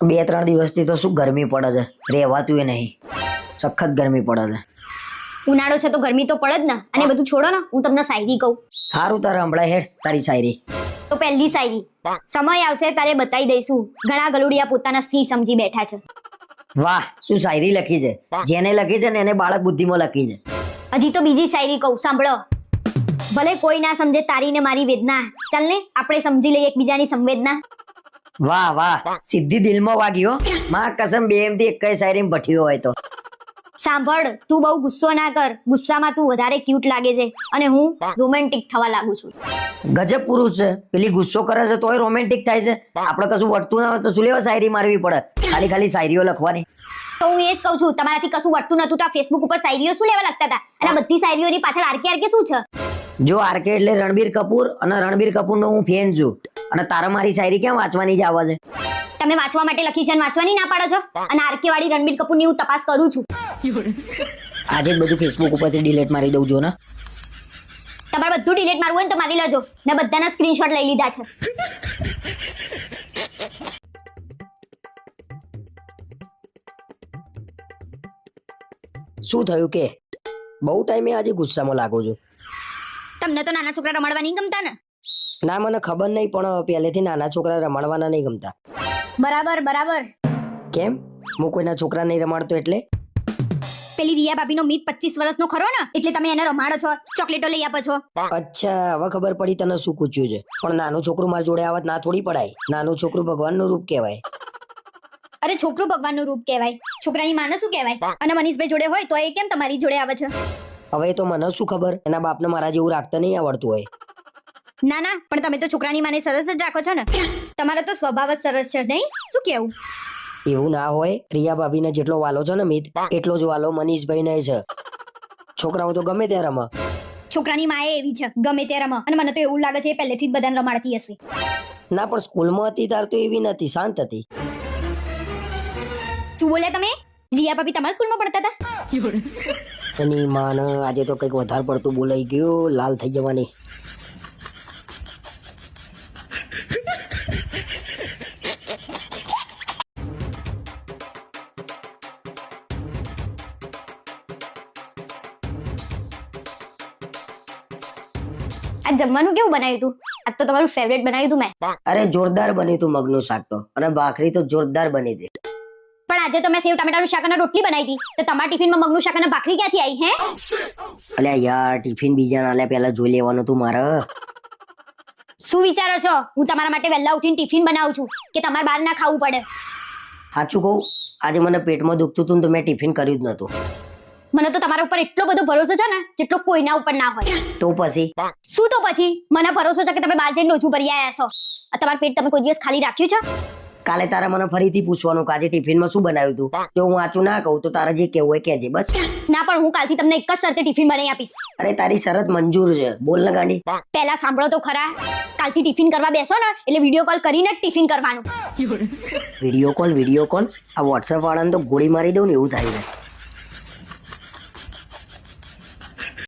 2-3 દિવસથી તો શું ગરમી પડે છે, રહેવાતું એ નહીં. સખત ગરમી પડે છે. ઉનાળો છે તો ગરમી તો પડે જ ને. અને બધું છોડો ને, હું તમને શાયરી કહું. સારું, તારે હમણાં હેડ તારી શાયરી. તો પહેલી શાયરી. સમય આવશે તારે બતાવી દઈશું, ઘણા ગલુડિયા પોતાના સી સમજી બેઠા છે. વાહ, શું શાયરી લખી છે. જેને લખી છે ને એને બાળક બુદ્ધિમાં લખી છે. હજી તો બીજી શાયરી કહું, સાંભળો. ભલે કોઈ ના સમજે તારી ને મારી વેદના, ચાલ ને આપણે સમજી લઈએ એકબીજાની સંવેદના. વાહ વાહ, સીધી દિલમાં વાગી હો. માં કસમ, બે એમથી એક જ શાયરીમાં ભઠ્યો હોય તો. સાંભળ, તું બહુ ગુસ્સો ના કર, ગુસ્સામાં તું વધારે ક્યુટ લાગે છે અને હું રોમેન્ટિક થવા લાગુ છું. ગજબ પુરુષ છે. પેલી ગુસ્સો કરે છે તોય રોમેન્ટિક થાય છે. આપણે કશું વટતું ના હોય તો શું લેવા શાયરી મારવી પડે, ખાલી ખાલી શાયરીઓ લખવાની. તો હું એ જ કહું છું, તમારાથી કશું વટતું નતું તો આ ફેસબુક ઉપર શાયરીઓ શું લેવા લખતા હતા? અને આ બધી શાયરીઓની પાછળ આરકે શું છે? જો આરકે એટલે રણબીર કપૂર, અને રણબીર કપૂરનો હું ફેન છું. અને તારા મારી શાયરી કેમ વાંચવાની જ આવે છે? તમે વાંચવા માટે લખી છે અને વાંચવાની ના પાડો છો. અને આરકે વાળી રણબીર કપૂરની હું તપાસ કરું છું. આજે જ બધું ફેસબુક ઉપરથી ડિલીટ મારી દઉં જો ને. તમારે બધું ડિલીટ મારવું હોય ને તો મારી લેજો. મેં બધાના સ્ક્રીનશોટ લઈ લીધા છે. શું થયું કે બહુ ટાઈમે આજે ગુસ્સામાં લાગો છો? તમને તો નાના છોકરા રમાડવા નહીં ગમતા ને? ના, મને ખબર નહીં, પણ પહેલેથી નાના છોકરા રમાડવાના નહીં ગમતા. બરાબર બરાબર. કેમ? હું કોઈના છોકરા નહીં રમાડતો એટલે? પેલી રિયા ભાભીનો મીત 25 વર્ષનો ખરો ને, એટલે તમે એને રમાડો છો, ચોકલેટો લઈ આપો છો. અચ્છા, હવે ખબર પડી તને શું પૂછ્યું છે. પણ નાનું છોકરું મારી જોડે આવત ના થોડી પડાય. નાનું છોકરું ભગવાનનું રૂપ કહેવાય. અરે છોકરું ભગવાનનું રૂપ કહેવાય, છોકરાની માને શું કહેવાય? અને મનીષભાઈ જોડે હોય તો એ કેમ તમારી જોડે આવે છે? હવે તો મને શું ખબર, એના બાપને મારા જેવું રાખતા નહીં આવડતું હોય. ના ના, પણ તમે તો છોકરાની માને સરસ જ રાખો છો ને. તમારો તો સ્વભાવ જ સરસ છે નહીં? શું કેવું? એવું ના હોય. રિયા ભાભીને જેટલો વાલો છે ને મિત, એટલો જ વાલો મનીષભાઈને છે. છોકરાઓ તો ગમે ત્યાં રમે. છોકરાની માએ એવી છે, ગમે ત્યાં રમે. અને મને તો એવું લાગે છે એ પહેલેથી જ બધાને રમાડતી હશે. ના, પણ સ્કૂલમાં હતી તાર તો એવી નથી, શાંત હતી. શું બોલ્યા તમે? રિયા ભાભી તમારા સ્કૂલમાં ભણતા હતા? એની માને આજે તો કંઈક વધારે પડતું બોલાઈ ગયું, લાલ થઈ જવાની. આ જમવાનું કેવું બનાવ્યું તું? આજ તો તમારું ફેવરેટ બનાવ્યું તું મેં. અરે જોરદાર બન્યું તું મગનું શાક તો, અને ભાખરી તો જોરદાર બની હતી. પણ આજે તો મેં સેવ ટામેટાનું શાક અને રોટલી બનાવી હતી, તો તમારા ટિફિનમાં મગનું શાક અને ભાખરી ક્યાંથી આવી? હે અલ્યા યાર, ટિફિન બીજા ના લે, પહેલા જોઈ લેવાનું તું મારે. શું વિચારો છો? હું તમારા માટે વહેલા ઉઠીને ટિફિન બનાવું છું કે તમારે બહાર ના ખાવું પડે? સાચું કહું, આજે મને પેટમાં દુખતું હતું તો મેં ટિફિન કર્યું જ નતું. મને તો તમારા ઉપર એટલો બધો ભરોસો છે ને જેટલો કોઈના ઉપર ના હોય. તો પછી શું તો પછી? મને ભરોસો છે કે તમે બહાર જઈને લોચું ભરી આવ્યા છો. તમારું પેટ તમે કોઈ દિવસ ખાલી રાખ્યું છે? કાલે તારે મને ફરીથી પૂછવાનું કે આજે ટિફિનમાં શું બનાવ્યું તું. જો હું વાંચું ના કહું તો તારે જે કહેવું હોય કહેજે બસ. ના, પણ હું કાલથી તમને એક જ શરતે ટિફિન બનાવી આપીશ. અરે તારી શરત મંજૂર છે, બોલ ને ગાંડી. પહેલા સાંભળો તો ખરા. કાલથી ટિફિન કરવા બેસો ને એટલે વિડીયો કોલ કરીને જ ટિફિન કરવાનું. Video call? આ વોટ્સએપ વાળાને તો ગોળી મારી દઉં ને એવું થાય છે.